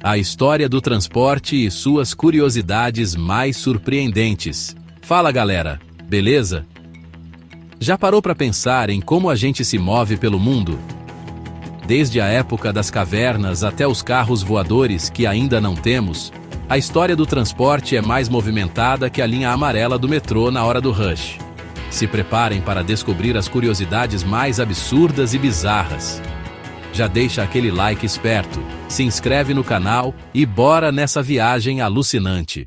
A história do transporte e suas curiosidades mais surpreendentes. Fala galera, beleza? Já parou para pensar em como a gente se move pelo mundo? Desde a época das cavernas até os carros voadores que ainda não temos, a história do transporte é mais movimentada que a linha amarela do metrô na hora do rush. Se preparem para descobrir as curiosidades mais absurdas e bizarras. Já deixa aquele like esperto, se inscreve no canal e bora nessa viagem alucinante.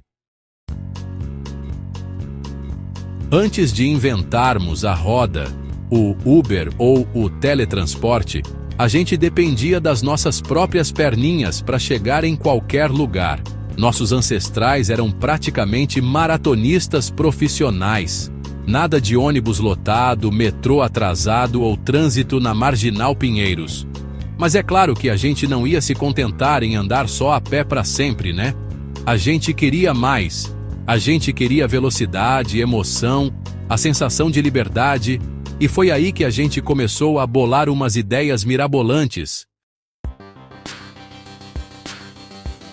Antes de inventarmos a roda, o Uber ou o teletransporte, a gente dependia das nossas próprias perninhas para chegar em qualquer lugar. Nossos ancestrais eram praticamente maratonistas profissionais. Nada de ônibus lotado, metrô atrasado ou trânsito na Marginal Pinheiros. Mas é claro que a gente não ia se contentar em andar só a pé para sempre, né? A gente queria mais. A gente queria velocidade, emoção, a sensação de liberdade, e foi aí que a gente começou a bolar umas ideias mirabolantes.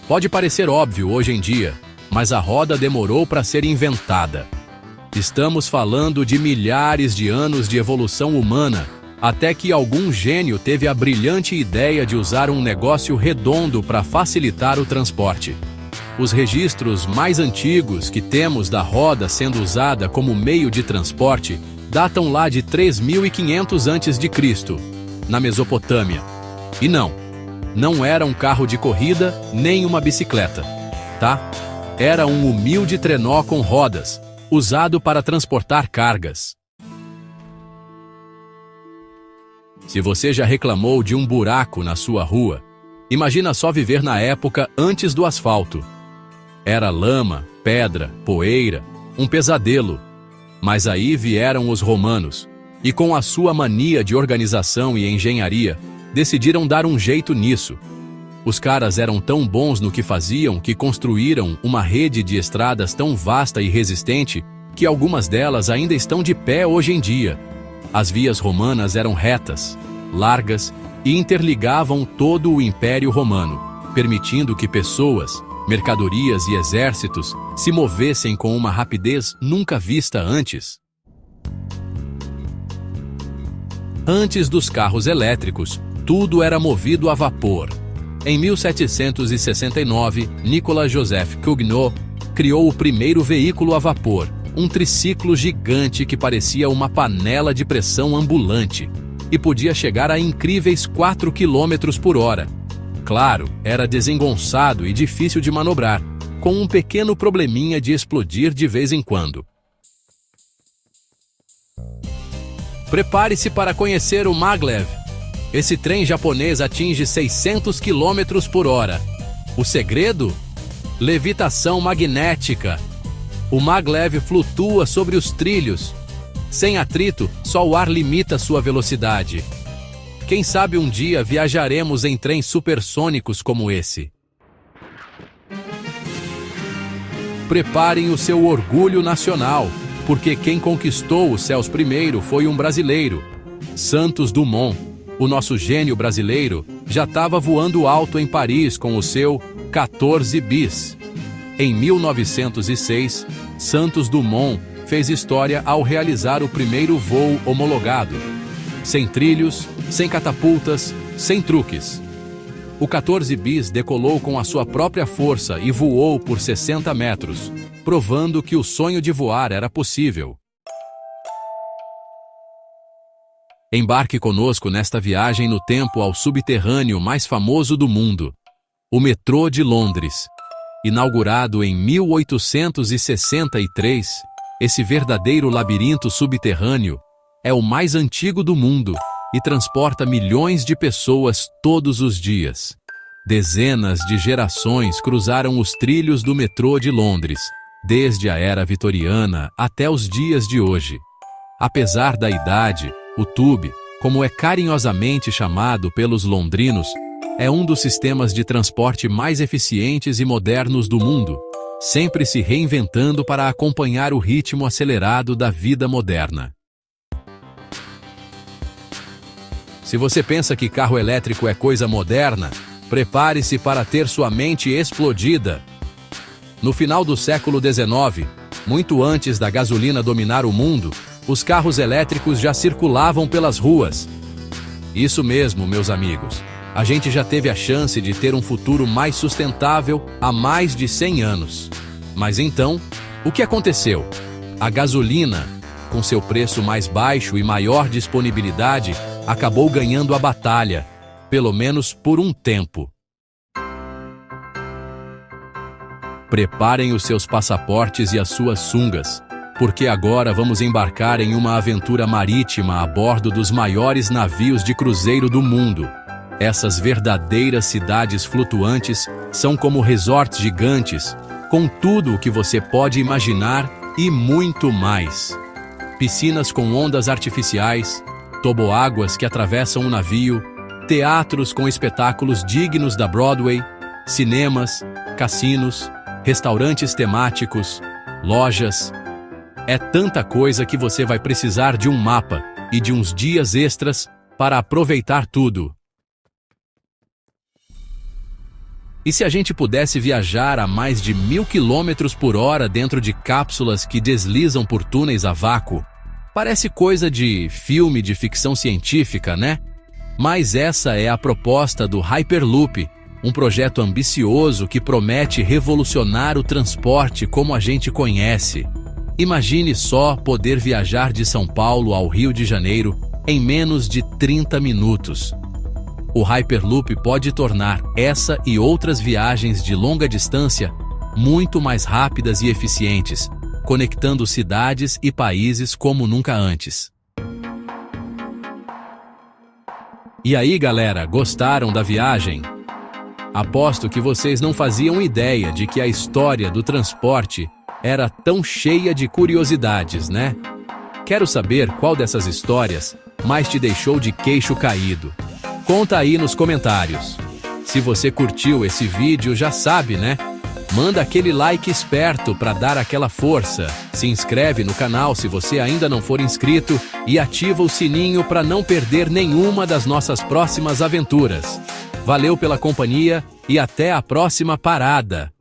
Pode parecer óbvio hoje em dia, mas a roda demorou para ser inventada. Estamos falando de milhares de anos de evolução humana, até que algum gênio teve a brilhante ideia de usar um negócio redondo para facilitar o transporte. Os registros mais antigos que temos da roda sendo usada como meio de transporte datam lá de 3500 a.C., na Mesopotâmia. E não era um carro de corrida nem uma bicicleta, tá? Era um humilde trenó com rodas, usado para transportar cargas. Se você já reclamou de um buraco na sua rua, imagina só viver na época antes do asfalto. Era lama, pedra, poeira, um pesadelo. Mas aí vieram os romanos, e com a sua mania de organização e engenharia, decidiram dar um jeito nisso. Os caras eram tão bons no que faziam que construíram uma rede de estradas tão vasta e resistente que algumas delas ainda estão de pé hoje em dia. As vias romanas eram retas, largas e interligavam todo o Império Romano, permitindo que pessoas, mercadorias e exércitos se movessem com uma rapidez nunca vista antes. Antes dos carros elétricos, tudo era movido a vapor. Em 1769, Nicolas Joseph Cugnot criou o primeiro veículo a vapor, um triciclo gigante que parecia uma panela de pressão ambulante e podia chegar a incríveis 4 km por hora. Claro, era desengonçado e difícil de manobrar, com um pequeno probleminha de explodir de vez em quando. Prepare-se para conhecer o Maglev. Esse trem japonês atinge 600 km por hora. O segredo? Levitação magnética. O Maglev flutua sobre os trilhos. Sem atrito, só o ar limita sua velocidade. Quem sabe um dia viajaremos em trens supersônicos como esse. Preparem o seu orgulho nacional, porque quem conquistou os céus primeiro foi um brasileiro. Santos Dumont, o nosso gênio brasileiro, já estava voando alto em Paris com o seu 14 bis. Em 1906, Santos Dumont fez história ao realizar o primeiro voo homologado. Sem trilhos, sem catapultas, sem truques. O 14 bis decolou com a sua própria força e voou por 60 metros, provando que o sonho de voar era possível. Embarque conosco nesta viagem no tempo ao subterrâneo mais famoso do mundo, o metrô de Londres. Inaugurado em 1863, esse verdadeiro labirinto subterrâneo é o mais antigo do mundo e transporta milhões de pessoas todos os dias. Dezenas de gerações cruzaram os trilhos do metrô de Londres, desde a era vitoriana até os dias de hoje. Apesar da idade, o tube, como é carinhosamente chamado pelos londrinos, é um dos sistemas de transporte mais eficientes e modernos do mundo, sempre se reinventando para acompanhar o ritmo acelerado da vida moderna. Se você pensa que carro elétrico é coisa moderna, Prepare-se para ter sua mente explodida. No final do século XIX, muito antes da gasolina dominar o mundo, os carros elétricos já circulavam pelas ruas. Isso mesmo, meus amigos. A gente já teve a chance de ter um futuro mais sustentável há mais de 100 anos. Mas então, o que aconteceu? A gasolina, com seu preço mais baixo e maior disponibilidade, acabou ganhando a batalha, pelo menos por um tempo. Preparem os seus passaportes e as suas sungas, porque agora vamos embarcar em uma aventura marítima a bordo dos maiores navios de cruzeiro do mundo. Essas verdadeiras cidades flutuantes são como resorts gigantes, com tudo o que você pode imaginar e muito mais. Piscinas com ondas artificiais, toboáguas que atravessam o navio, teatros com espetáculos dignos da Broadway, cinemas, cassinos, restaurantes temáticos, lojas. É tanta coisa que você vai precisar de um mapa e de uns dias extras para aproveitar tudo. E se a gente pudesse viajar a mais de 1000 km por hora dentro de cápsulas que deslizam por túneis a vácuo? Parece coisa de filme de ficção científica, né? Mas essa é a proposta do Hyperloop, um projeto ambicioso que promete revolucionar o transporte como a gente conhece. Imagine só poder viajar de São Paulo ao Rio de Janeiro em menos de 30 minutos. O Hyperloop pode tornar essa e outras viagens de longa distância muito mais rápidas e eficientes, conectando cidades e países como nunca antes. E aí, galera, gostaram da viagem? Aposto que vocês não faziam ideia de que a história do transporte era tão cheia de curiosidades, né? Quero saber qual dessas histórias mais te deixou de queixo caído. Conta aí nos comentários. Se você curtiu esse vídeo, já sabe, né? Manda aquele like esperto para dar aquela força. Se inscreve no canal se você ainda não for inscrito e ativa o sininho para não perder nenhuma das nossas próximas aventuras. Valeu pela companhia e até a próxima parada!